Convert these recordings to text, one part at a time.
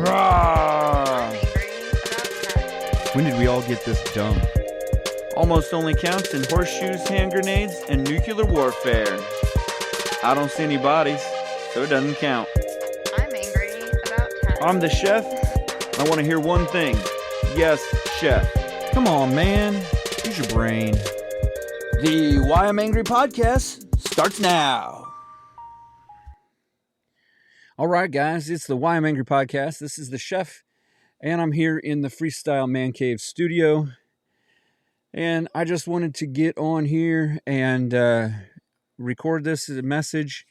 Rawr. When did we all get this dumb? Almost only counts in horseshoes, hand grenades, and nuclear warfare. I don't see any bodies, so it doesn't count. I'm angry about time. I'm the chef. I want to hear one thing. Yes, chef. Come on, man. Use your brain. The Why I'm Angry podcast starts now. All right, guys. It's the Why I'm Angry podcast. This is the chef, and I'm here in the Freestyle Man Cave studio. And I just wanted to get on here and record this as a message.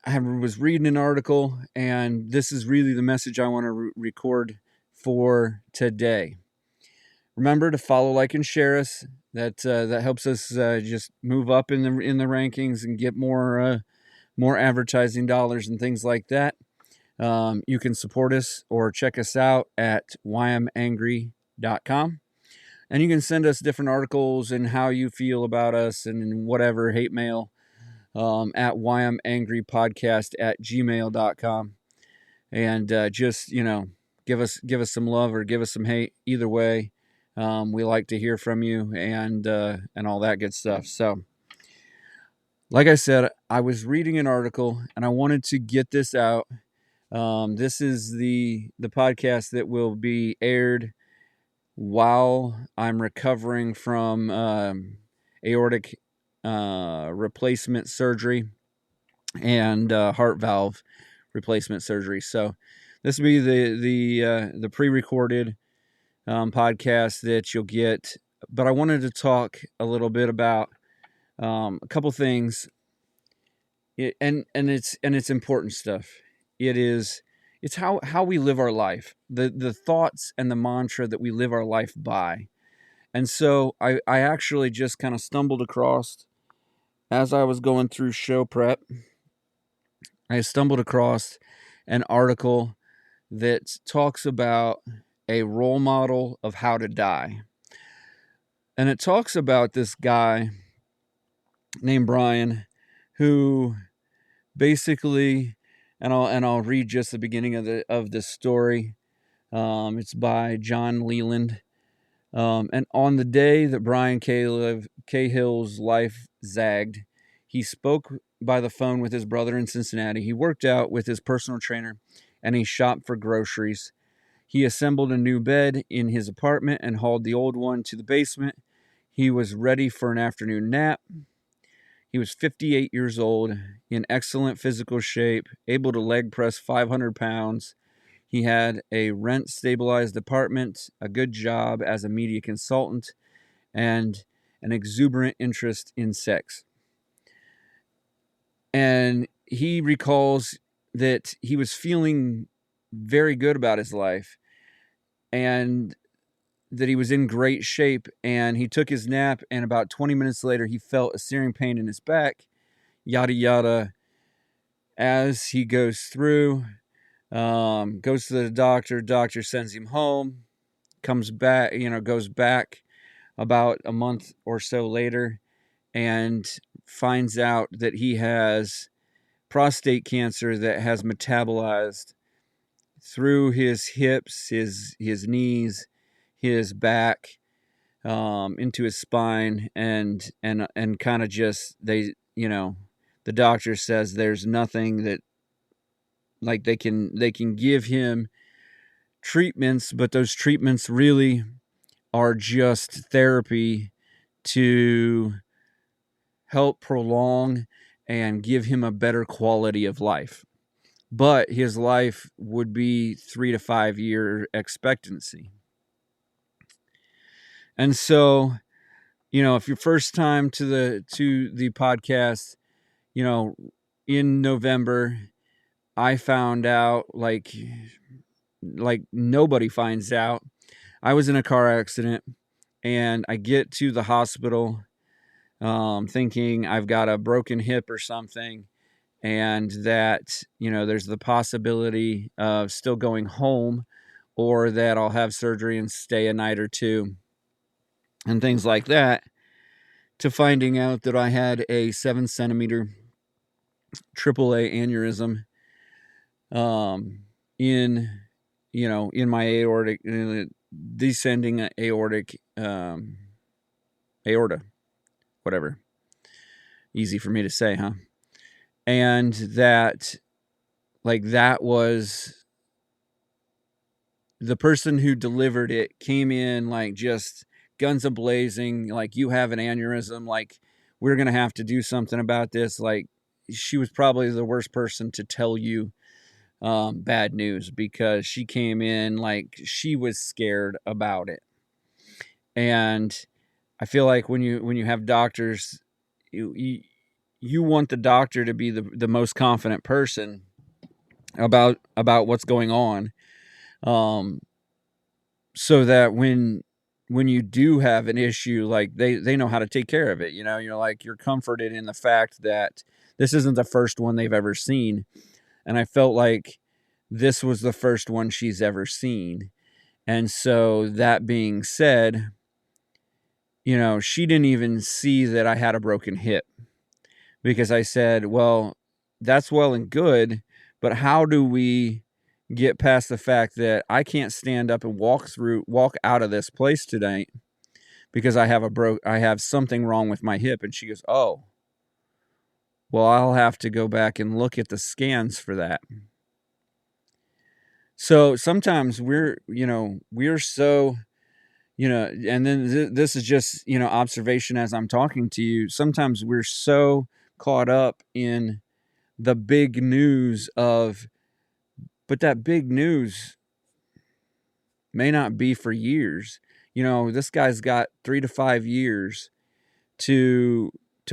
I was reading an article, and this is really the message I want to record for today. Remember to follow, like, and share us. That helps us just move up in the rankings and get more advertising dollars and things like that. You can support us or check us out at whyimangry.com. And you can send us different articles and how you feel about us and whatever, hate mail, at whyimangrypodcast@gmail.com. And just, give us some love or give us some hate. Either way, we like to hear from you and all that good stuff. So, like I said, I was reading an article and I wanted to get this out. This is the podcast that will be aired while I'm recovering from aortic replacement surgery and heart valve replacement surgery. So this will be the pre-recorded podcast that you'll get. But I wanted to talk a little bit about a couple things, and it's important stuff. It's how we live our life, the thoughts and the mantra that we live our life by. And so I actually just kind of stumbled across, as I was going through show prep, I stumbled across an article that talks about a role model of how to die. And it talks about this guy named Brian, who basically, and I'll read just the beginning of this story. It's by John Leland. And on the day that Brian Cahill's life zagged, he spoke by the phone with his brother in Cincinnati. He worked out with his personal trainer, and he shopped for groceries. He assembled a new bed in his apartment and hauled the old one to the basement. He was ready for an afternoon nap. He was 58 years old, in excellent physical shape, able to leg press 500 pounds. He had a rent-stabilized apartment, a good job as a media consultant, and an exuberant interest in sex. And he recalls that he was feeling very good about his life and that he was in great shape, and he took his nap, and about 20 minutes later he felt a searing pain in his back, yada yada. As he goes through, goes to the doctor sends him home, comes back, goes back about a month or so later and finds out that he has prostate cancer that has metabolized through his hips, his knees, his back, into his spine, and kind of just, the doctor says there's nothing that, like, they can give him treatments, but those treatments really are just therapy to help prolong and give him a better quality of life. But his life would be 3 to 5 year expectancy. And so, if you're first time to the podcast, in November, I found out, like nobody finds out, I was in a car accident, and I get to the hospital thinking I've got a broken hip or something, and that, there's the possibility of still going home, or that I'll have surgery and stay a night or two and things like that, to finding out that I had a 7-centimeter AAA aneurysm in, in my aortic, descending aortic, aorta, whatever. Easy for me to say, huh? And that, that was the person who delivered it came in just guns a-blazing, you have an aneurysm, we're going to have to do something about this. She was probably the worst person to tell you bad news, because she came in she was scared about it. And I feel like when you have doctors, you want the doctor to be the most confident person about what's going on, so that when you do have an issue, they know how to take care of it. You're comforted in the fact that this isn't the first one they've ever seen. And I felt like this was the first one she's ever seen. And so that being said, she didn't even see that I had a broken hip, because I said, well, that's well and good, but how do we get past the fact that I can't stand up and walk out of this place tonight because I have something wrong with my hip? And she goes, oh, well, I'll have to go back and look at the scans for that. So sometimes we're so, and then this is just, observation as I'm talking to you. Sometimes we're so caught up in the big news but that big news may not be for years. This guy's got 3 to 5 years to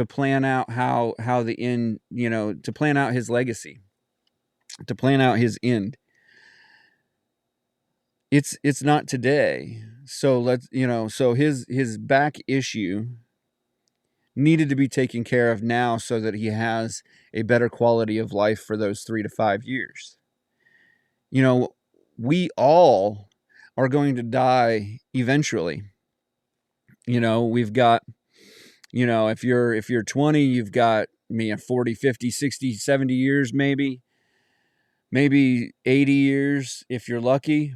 plan out how the end, to plan out his legacy, to plan out his end. It's not today. So so his back issue needed to be taken care of now, so that he has a better quality of life for those 3 to 5 years. We all are going to die eventually. We've got, if you're 20, you've got 40, 50, 60, 70 years, maybe 80 years if you're lucky.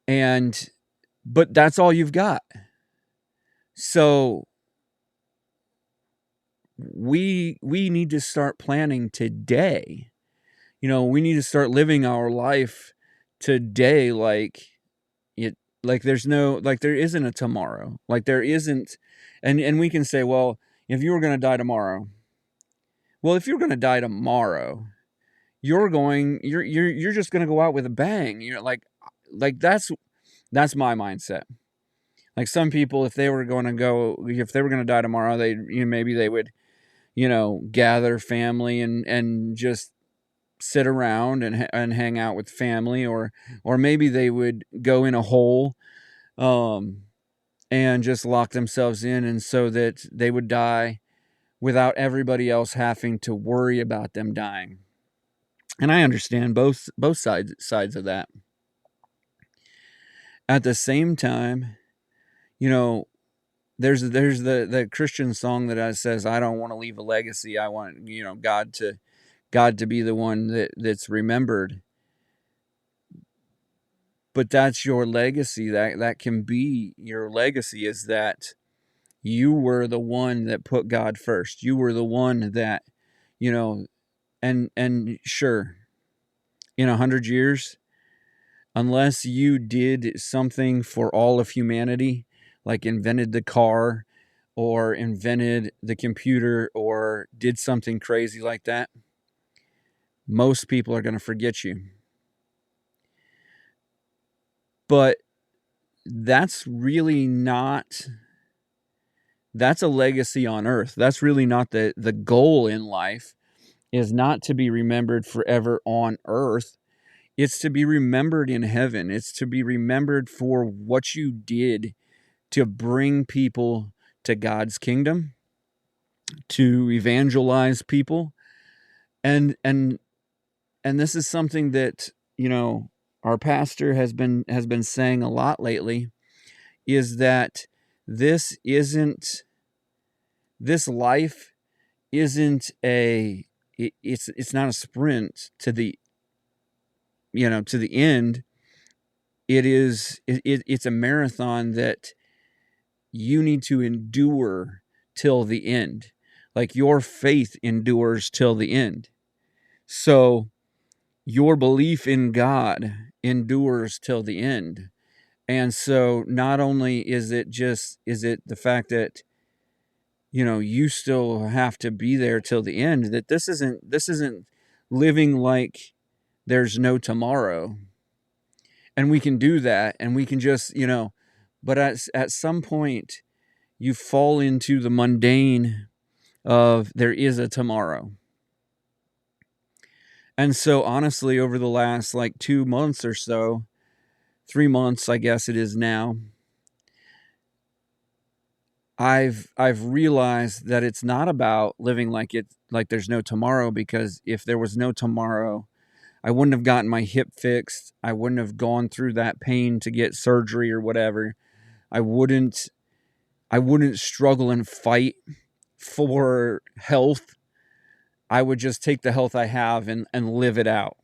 But that's all you've got. So we need to start planning today. We need to start living our life today there isn't a tomorrow. There isn't, and we can say, well, if you were going to die tomorrow, you're just going to go out with a bang. That's my mindset. Some people, if they were going to die tomorrow, maybe they would, gather family and just sit around and hang out with family, or maybe they would go in a hole, and just lock themselves in, and so that they would die without everybody else having to worry about them dying. And I understand both sides of that. At the same time, there's the Christian song that says, I don't want to leave a legacy. I want, God to be the one that's remembered. But that's your legacy. That can be your legacy, is that you were the one that put God first. You were the one that, and sure, in 100 years, unless you did something for all of humanity, like invented the car or invented the computer or did something crazy like that, most people are going to forget you. But that's really not, that's a legacy on earth. That's really not the goal in life, is not to be remembered forever on earth. It's to be remembered in heaven. It's to be remembered for what you did to bring people to God's kingdom, to evangelize people. And this is something that, our pastor has been saying a lot lately, is that this life isn't it's not a sprint to the to the end, it's a marathon that you need to endure till the end. Like your faith endures till the end. So your belief in God endures till the end. And so not only is it the fact that you still have to be there till the end, that this isn't living like there's no tomorrow. And we can do that, and we can just, but at some point you fall into the mundane of there is a tomorrow. And so honestly, over the last like 2 months or so, 3 months, I guess it is now, I've realized that it's not about living like there's no tomorrow, because if there was no tomorrow, I wouldn't have gotten my hip fixed. I wouldn't have gone through that pain to get surgery or whatever. I wouldn't struggle and fight for health. I would just take the health I have and live it out.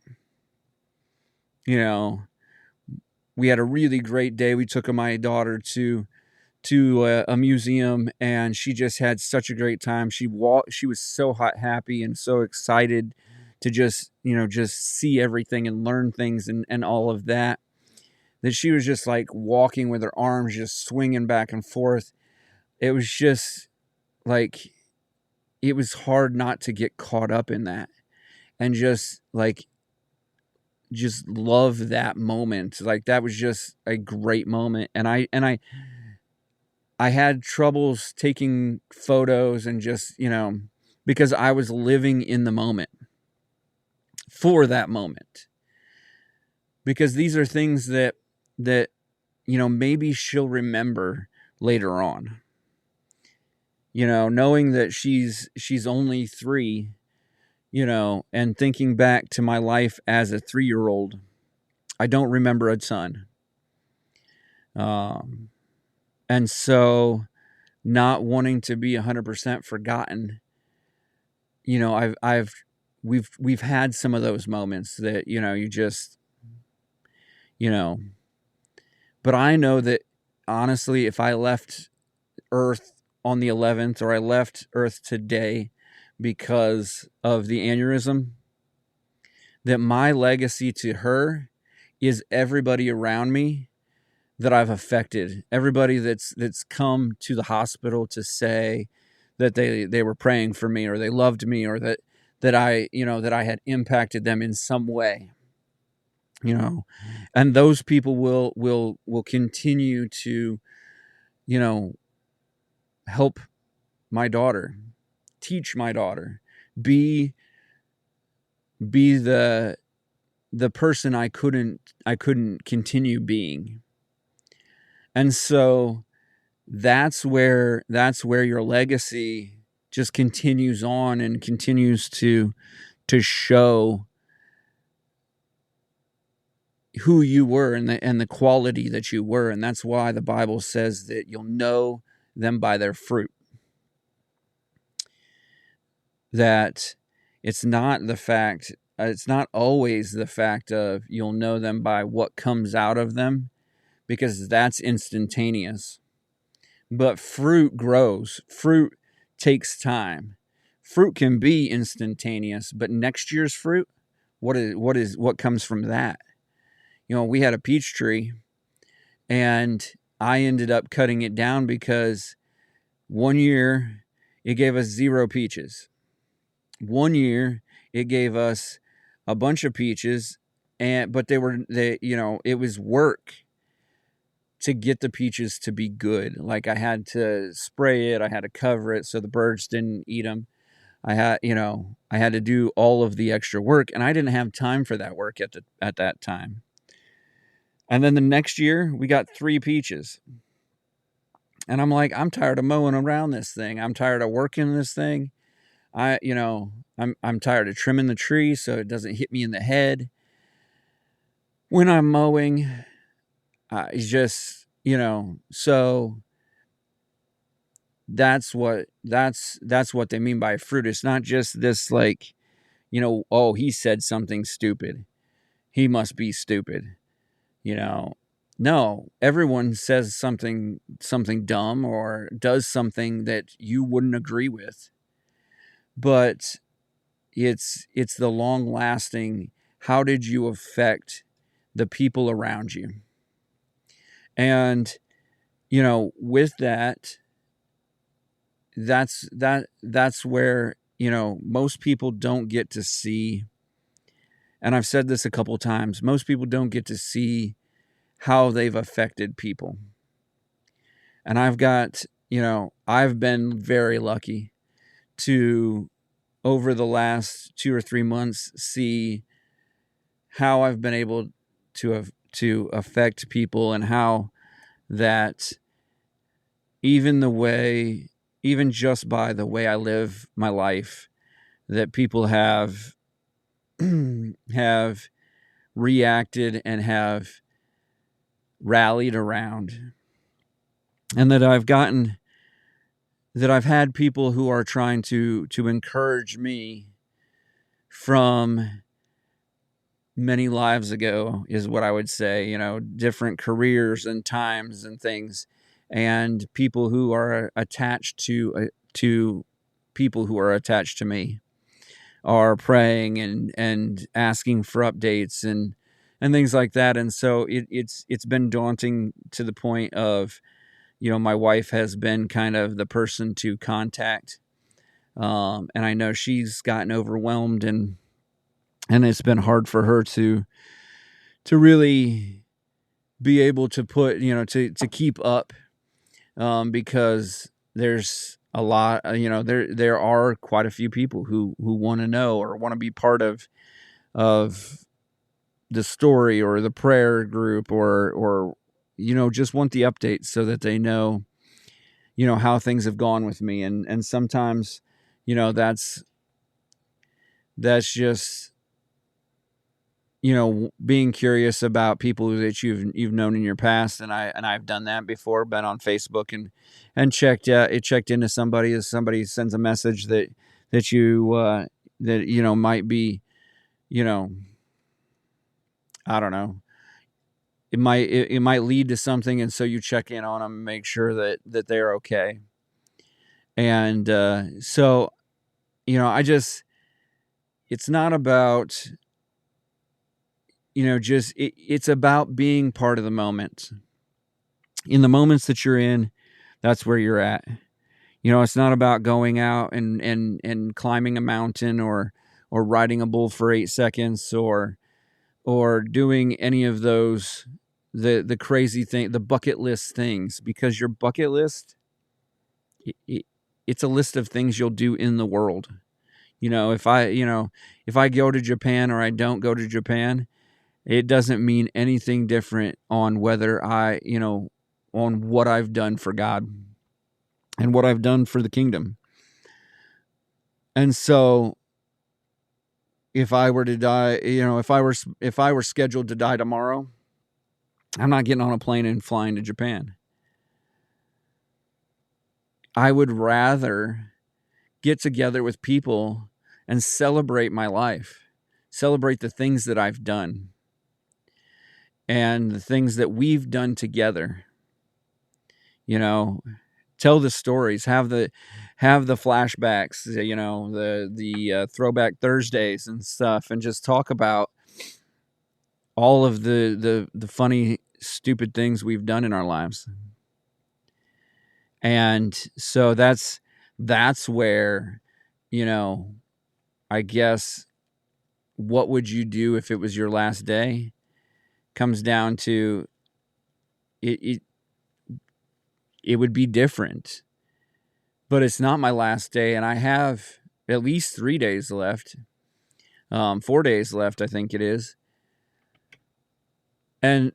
We had a really great day. We took my daughter to a museum, and she just had such a great time. She was so happy and so excited to just see everything and learn things and all of that she was just like walking with her arms just swinging back and forth. It was just like, it was hard not to get caught up in that and just love that moment. Like, that was just a great moment. And I had troubles taking photos and just, because I was living in the moment for that moment. Because these are things that maybe she'll remember later on. Knowing that she's only 3, and thinking back to my life as a 3-year-old, I don't remember a ton. And so not wanting to be 100% forgotten, we've had some of those moments that, you just, but I know that honestly, if I left Earth on the 11th, or I left Earth today because of the aneurysm, that my legacy to her is everybody around me that I've affected, everybody that's come to the hospital to say that they were praying for me, or they loved me, or that I that I had impacted them in some way. And those people will continue to help my daughter, teach my daughter, be the person I couldn't continue being. And so that's where your legacy just continues on and continues to show who you were and the quality that you were. And that's why the Bible says that you'll know them by their fruit. That it's not always the fact of you'll know them by what comes out of them, because that's instantaneous. But fruit grows. Fruit takes time. Fruit can be instantaneous, but next year's fruit, what comes from that? We had a peach tree, and I ended up cutting it down because one year it gave us 0 peaches. One year it gave us a bunch of peaches, but it was work to get the peaches to be good. Like, I had to spray it, I had to cover it so the birds didn't eat them. I had to do all of the extra work, and I didn't have time for that work at that time. And then the next year we got 3 peaches. And I'm like, I'm tired of mowing around this thing. I'm tired of working this thing. I'm tired of trimming the tree so it doesn't hit me in the head when I'm mowing. It's just, so that's what they mean by fruit. It's not just this like, oh, he said something stupid. he must be stupid. You know, no, everyone says something dumb or does something that you wouldn't agree with. But it's the long lasting, how did you affect the people around you? And with that, that's where most people don't get to see, and I've said this a couple times, most people don't get to see how they've affected people. And I've been very lucky to, over the last 2 or 3 months, see how I've been able to affect people, and how that even just by the way I live my life, that people have have reacted and have rallied around, and that I've had people who are trying to encourage me from many lives ago, is what I would say, different careers and times and things, and people who are attached to people who are attached to me are praying and asking for updates and things like that. And so it's been daunting to the point of, my wife has been kind of the person to contact. And I know she's gotten overwhelmed, and it's been hard for her to really be able to put, to keep up, because there's a lot, there are quite a few people who want to know or want to be part of the story or the prayer group, or just want the updates so that they know, how things have gone with me. And sometimes, that's just, being curious about people that you've known in your past. And I've done that before, been on Facebook and checked into somebody, as somebody sends a message that might be, I don't know, it might lead to something. And so you check in on them and make sure that they're okay. And so, it's not about, it's about being part of the moment. In the moments that you're in, that's where you're at. It's not about going out and climbing a mountain or riding a bull for 8 seconds or doing any of those, the crazy thing, the bucket list things, because your bucket list, it's a list of things you'll do in the world. If I go to Japan or I don't go to Japan, it doesn't mean anything different on whether on what I've done for God and what I've done for the kingdom. And so if I were to die, if I were scheduled to die tomorrow, I'm not getting on a plane and flying to Japan. I would rather get together with people and celebrate my life, celebrate the things that I've done and the things that we've done together. Tell the stories, have the flashbacks, the throwback Thursdays and stuff, and just talk about all of the funny, stupid things we've done in our lives. And so that's where, I guess, what would you do if it was your last day, comes down to it would be different. But it's not my last day, and I have at least 3 days left. 4 days left, I think it is. And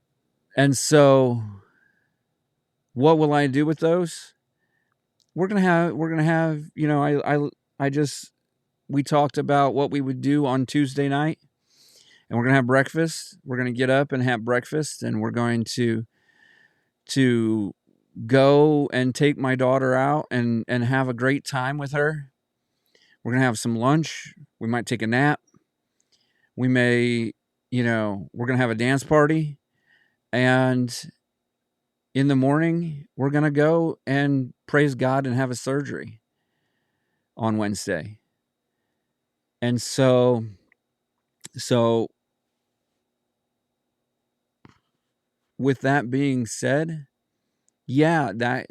so what will I do with those? We're gonna have, we talked about what we would do on Tuesday night, and we're gonna have breakfast. We're gonna get up and have breakfast, and we're going to go and take my daughter out and have a great time with her. We're gonna have some lunch. We might take a nap. We may we're going to have a dance party, and in the morning, we're going to go and praise God and have a surgery on Wednesday. And so with that being said, yeah, that,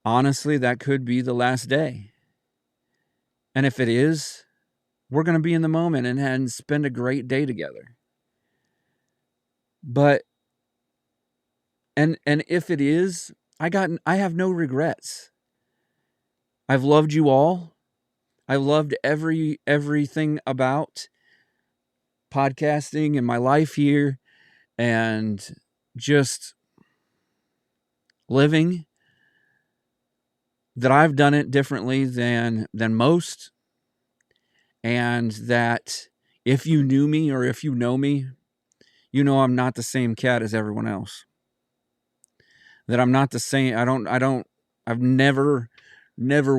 honestly, that could be the last day. And if it is, we're going to be in the moment and spend a great day together. But, and if it is, I have no regrets. I've loved you all. I loved everything about podcasting and my life here, and just living, that I've done it differently than most, and that if you knew me or if you know me, I'm not the same cat as everyone else. That I'm not the same. I've never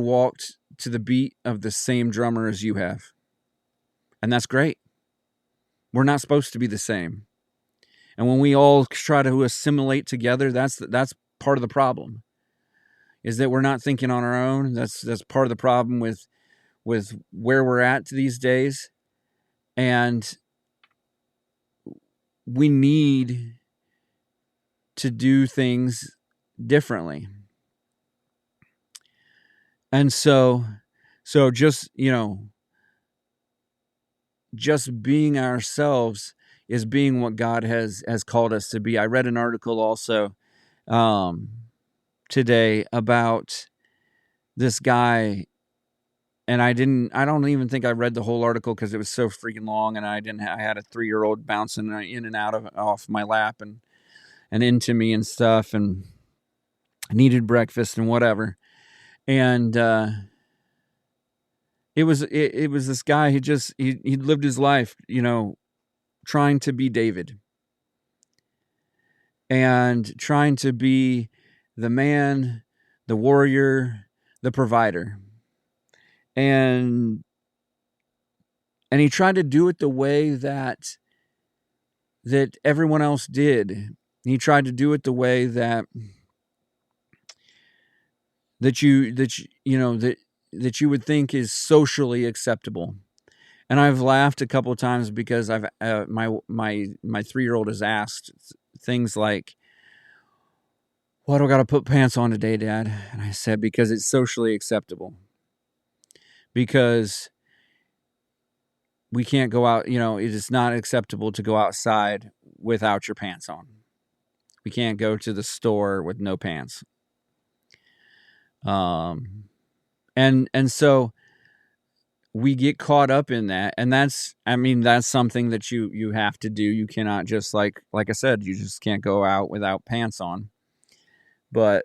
walked to the beat of the same drummer as you have. And that's great. We're not supposed to be the same. And when we all try to assimilate together, that's part of the problem. Is that we're not thinking on our own. That's part of the problem with where we're at these days. And we need to do things differently. And so just, just being ourselves is being what God has called us to be. I read an article also today about this guy, and I don't even think I read the whole article because it was so freaking long, and I had a 3-year-old bouncing in and out off my lap and into me and stuff, and needed breakfast and whatever. And it was this guy who just he lived his life, trying to be David and trying to be the man, the warrior, the provider. And he tried to do it the way that everyone else did. He tried to do it the way that you would think is socially acceptable. And I've laughed a couple of times because I've my 3-year-old has asked things like, "Why do I got to put pants on today, Dad?" And I said, because it's socially acceptable. Because we can't go out, it is not acceptable to go outside without your pants on. We can't go to the store with no pants. And so we get caught up in that, and that's something that you have to do. You cannot just like I said, you just can't go out without pants on. But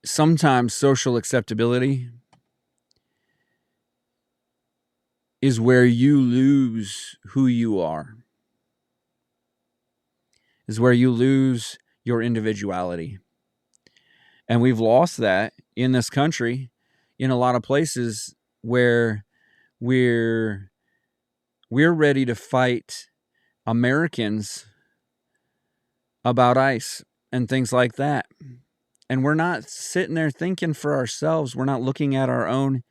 sometimes social acceptability is where you lose who you are. Is where you lose your individuality. And we've lost that in this country, in a lot of places where we're ready to fight Americans about ICE and things like that. And we're not sitting there thinking for ourselves. We're not looking at our own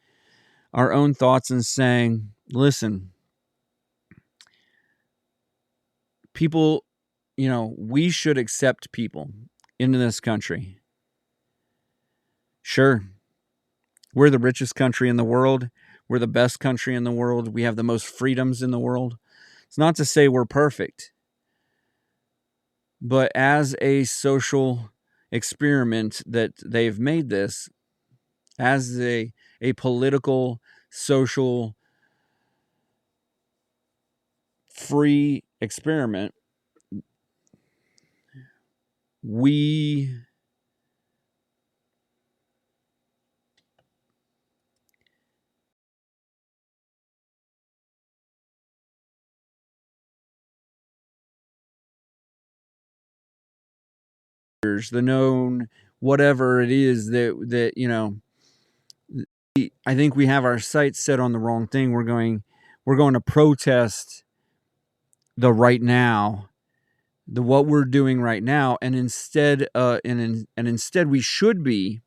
thoughts and saying, listen, people, we should accept people into this country. Sure, we're the richest country in the world. We're the best country in the world. We have the most freedoms in the world. It's not to say we're perfect, but as a social experiment that they've made this, as a political, social, free experiment, the known whatever it is that I think we have our sights set on the wrong thing. We're going to protest the right now, the what we're doing right now, and instead we should be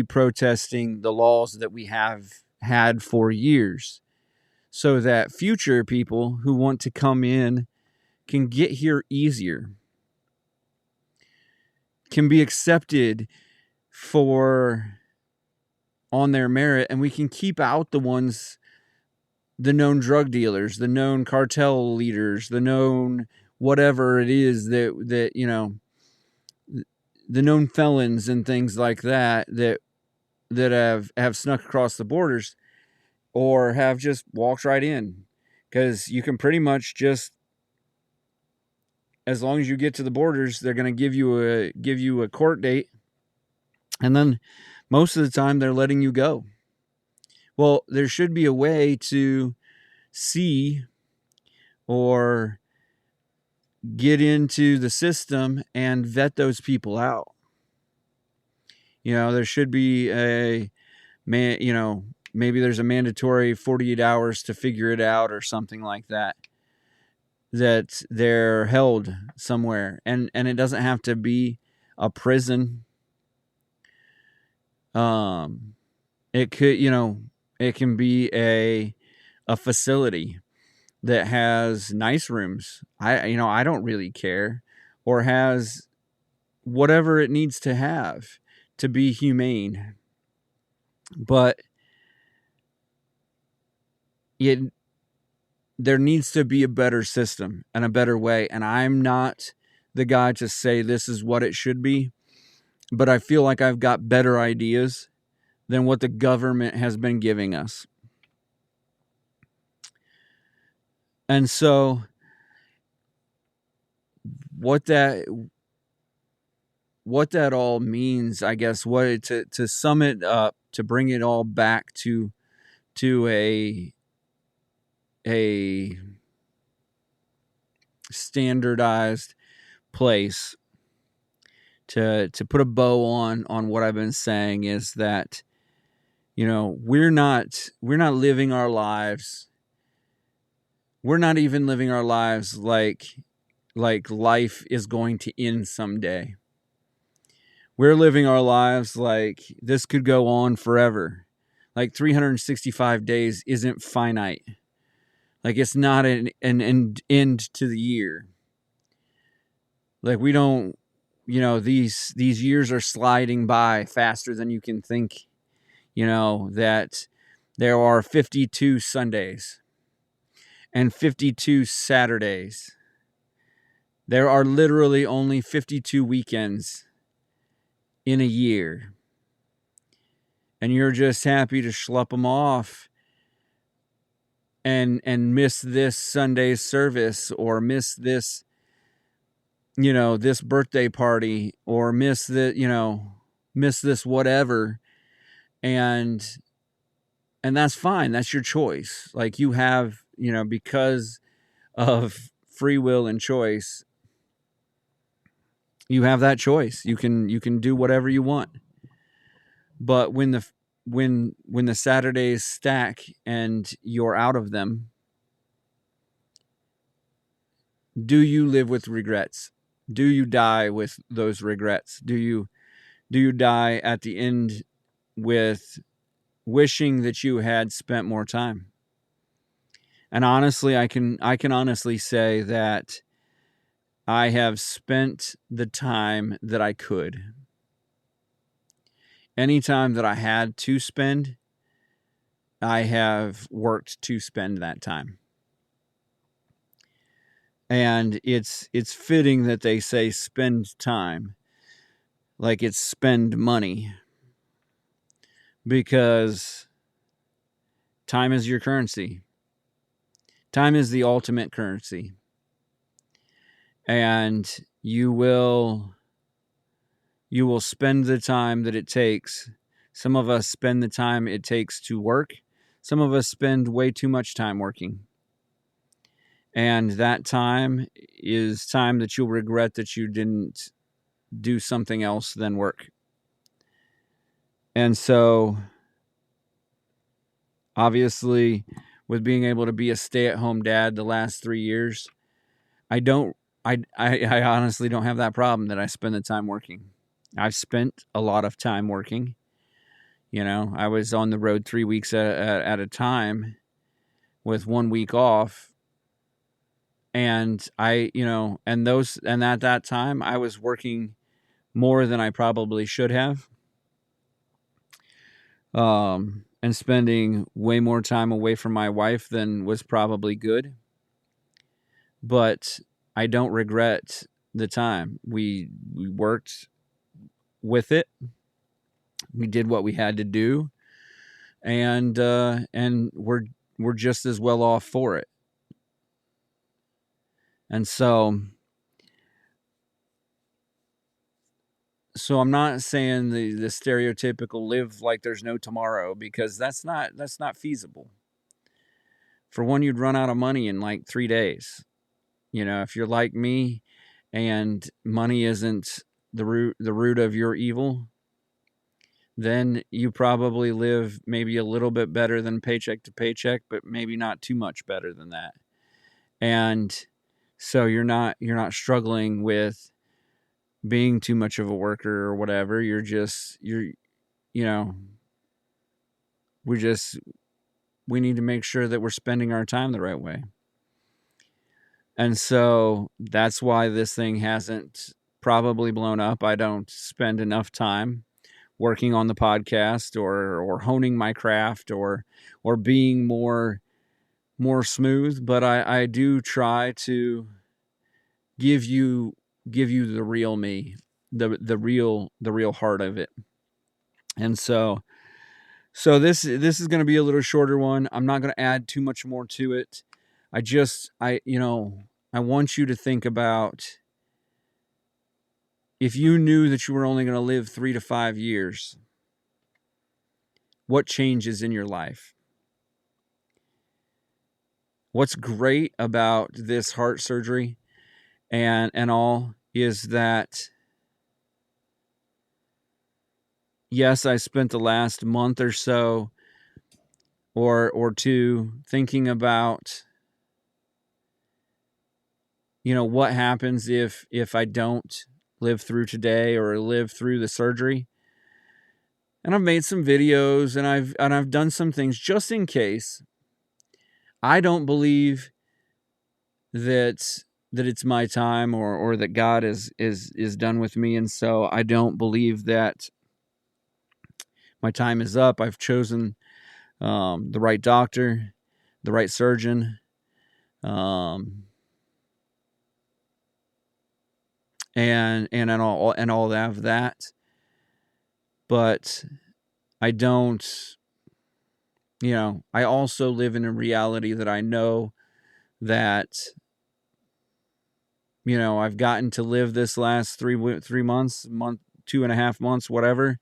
protesting the laws that we have had for years, so that future people who want to come in can get here easier, can be accepted on their merit, and we can keep out the known drug dealers, the known cartel leaders, the known whatever it is that the known felons and things like that have snuck across the borders or have just walked right in. Because you can pretty much just, as long as you get to the borders, they're going to give you a court date, and then most of the time they're letting you go. Well, there should be a way to see or get into the system and vet those people out. There should be maybe there's a mandatory 48 hours to figure it out or something like that they're held somewhere. And it doesn't have to be a prison. It could, it can be a facility that has nice rooms. I don't really care, or has whatever it needs to have to be humane. But there needs to be a better system and a better way. And I'm not the guy to say this is what it should be, but I feel like I've got better ideas than what the government has been giving us. And so what that all means, I guess, to sum it up, to bring it all back to a standardized place, to put a bow on what I've been saying, is that we're not living our lives. We're not even living our lives like life is going to end someday. We're living our lives like this could go on forever. Like 365 days isn't finite. Like it's not an end to the year. Like we don't, these years are sliding by faster than you can think. That there are 52 Sundays and 52 Saturdays. There are literally only 52 weekends in a year. And you're just happy to schlep them off and miss this Sunday's service, or miss this, this birthday party, or miss this whatever. And that's fine. That's your choice. Like you have, because of free will and choice, you have that choice. You can do whatever you want. But when the Saturdays stack and you're out of them, do you live with regrets? Do you die with those regrets? Do you die at the end with wishing that you had spent more time? And honestly, I can honestly say that I have spent the time that I could. Any time that I had to spend, I have worked to spend that time. And it's fitting that they say spend time, like it's spend money, because time is your currency. Time is the ultimate currency. And you will spend the time that it takes. Some of us spend the time it takes to work. Some of us spend way too much time working. And that time is time that you'll regret that you didn't do something else than work. And so obviously with being able to be a stay-at-home dad the last 3 years, I honestly don't have that problem that I spend the time working. I've spent a lot of time working. I was on the road 3 weeks at a time with 1 week off. And and at that time I was working more than I probably should have. And spending way more time away from my wife than was probably good. But I don't regret the time. We worked with it. We did what we had to do, and we're just as well off for it. And so I'm not saying the stereotypical live like there's no tomorrow, because that's not feasible. For one, you'd run out of money in like 3 days. If you're like me and money isn't the root of your evil, then you probably live maybe a little bit better than paycheck to paycheck, but maybe not too much better than that. And so you're not struggling with being too much of a worker or whatever. We need to make sure that we're spending our time the right way. And so that's why this thing hasn't probably blown up. I don't spend enough time working on the podcast or honing my craft or being more smooth, but I do try to give you the real me, the real heart of it. And so this is going to be a little shorter one. I'm not going to add too much more to it. I want you to think about, if you knew that you were only going to live 3 to 5 years, what changes in your life? What's great about this heart surgery and all is that, yes, I spent the last month or so or two thinking about, what happens if I don't live through today or live through the surgery. And I've made some videos and I've done some things just in case. I don't believe that it's my time or that God is done with me, and so I don't believe that my time is up. I've chosen the right doctor, the right surgeon, and all of that. But I don't, I also live in a reality that I know that, I've gotten to live this last 3 months, 2.5 months, whatever,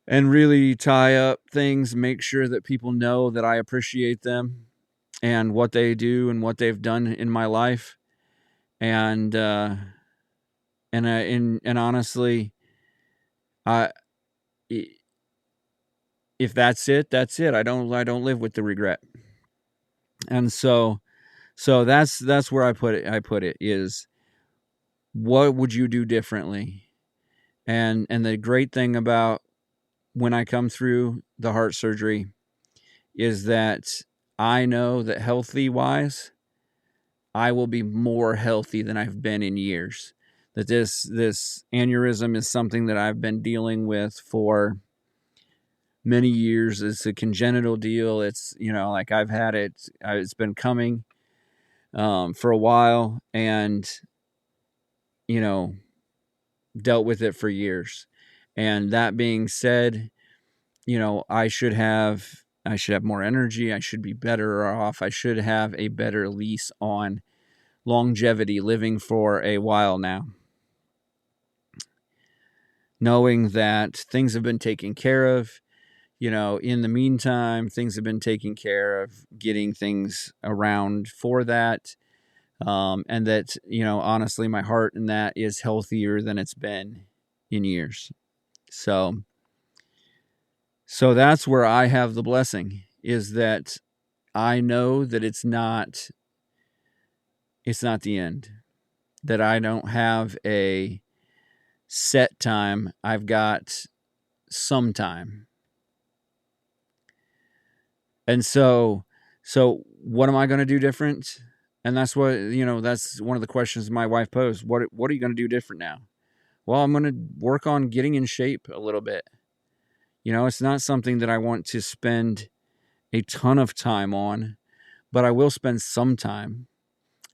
and really tie up things, make sure that people know that I appreciate them and what they do and what they've done in my life. And honestly, if that's it, that's it. I don't live with the regret. And so that's where I put it is, what would you do differently? And the great thing about when I come through the heart surgery is that I know that healthy wise, I will be more healthy than I've been in years. That this aneurysm is something that I've been dealing with for many years. It's a congenital deal. It's, like I've had it, it's been coming for a while, and, dealt with it for years. And that being said, I should have more energy. I should be better off. I should have a better lease on longevity, living for a while now. Knowing that things have been taken care of, in the meantime, things have been taken care of, getting things around for that. And that, honestly, my heart in that is healthier than it's been in years. So So that's where I have the blessing, is that I know that it's not the end, that I don't have a set time. I've got some time. And so what am I going to do different? And that's what, that's one of the questions my wife posed. What are you going to do different now? Well, I'm going to work on getting in shape a little bit. It's not something that I want to spend a ton of time on, but I will spend some time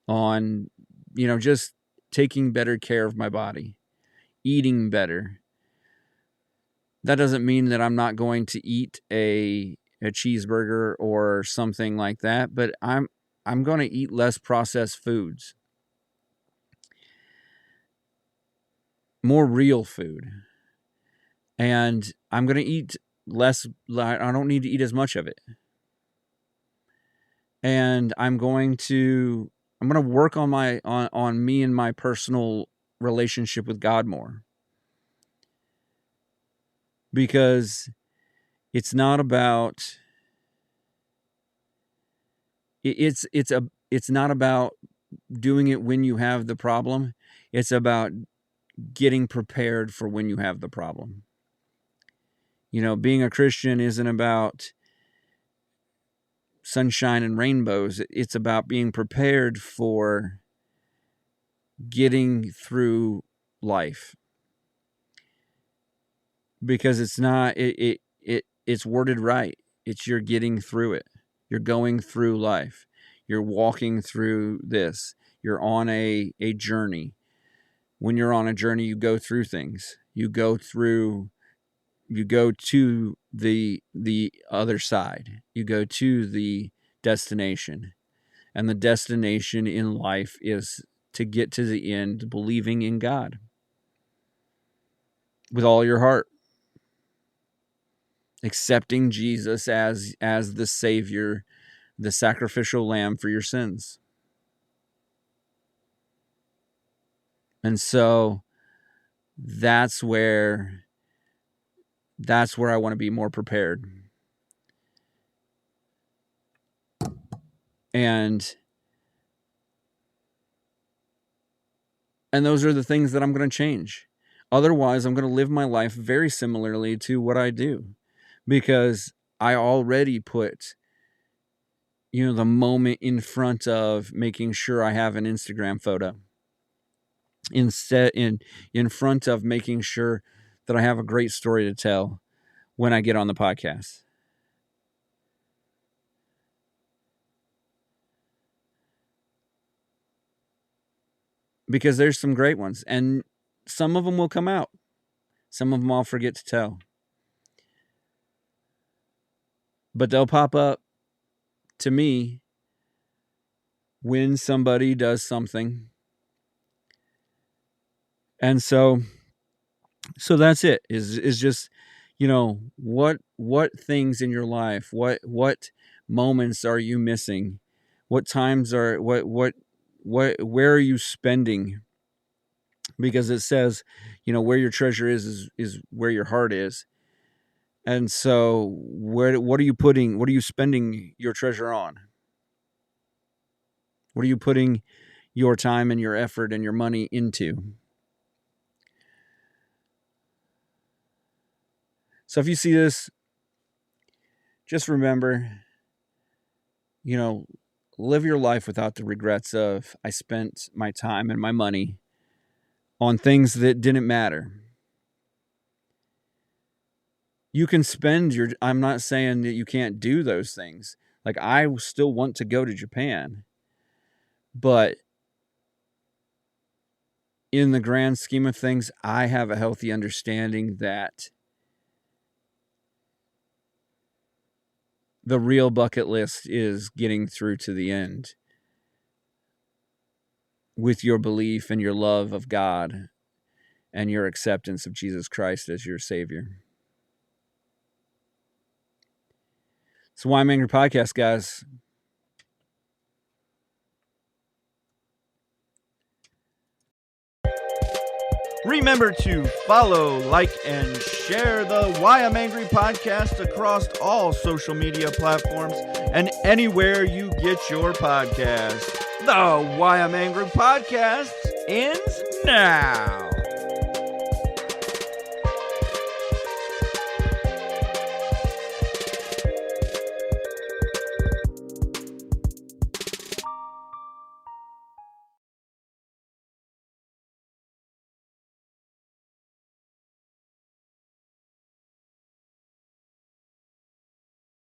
on, just taking better care of my body, eating better. That doesn't mean that I'm not going to eat a cheeseburger or something like that, but I'm going to eat less processed foods, more real food. And I'm going to eat less. I don't need to eat as much of it. And I'm going to work on on me and my personal relationship with God more. Because it's not about it's not about doing it when you have the problem. It's about getting prepared for when you have the problem. Being a Christian isn't about sunshine and rainbows. It's about being prepared for getting through life. Because it's not, it's worded right. It's you're getting through it. You're going through life. You're walking through this. You're on a journey. When you're on a journey, you go through things. You go to the other side. You go to the destination. And the destination in life is to get to the end believing in God with all your heart. Accepting Jesus as the Savior, the sacrificial lamb for your sins. And so that's where I want to be more prepared. And those are the things that I'm going to change. Otherwise, I'm going to live my life very similarly to what I do. Because I already put, the moment in front of making sure I have an Instagram photo. Instead, in front of making sure that I have a great story to tell when I get on the podcast. Because there's some great ones, and some of them will come out. Some of them I'll forget to tell. But they'll pop up to me when somebody does something. And so that's it. Is just, what things in your life, what moments are you missing? What times are where are you spending? Because it says, where your treasure is where your heart is. And so what are you spending your treasure on? What are you putting your time and your effort and your money into? So if you see this, just remember, live your life without the regrets of, I spent my time and my money on things that didn't matter. You can spend I'm not saying that you can't do those things. Like, I still want to go to Japan. But in the grand scheme of things, I have a healthy understanding that the real bucket list is getting through to the end with your belief and your love of God and your acceptance of Jesus Christ as your Savior. So Why I'm Angry Podcast, guys. Remember to follow, like, and share the Why I'm Angry podcast across all social media platforms and anywhere you get your podcasts. The Why I'm Angry podcast ends now.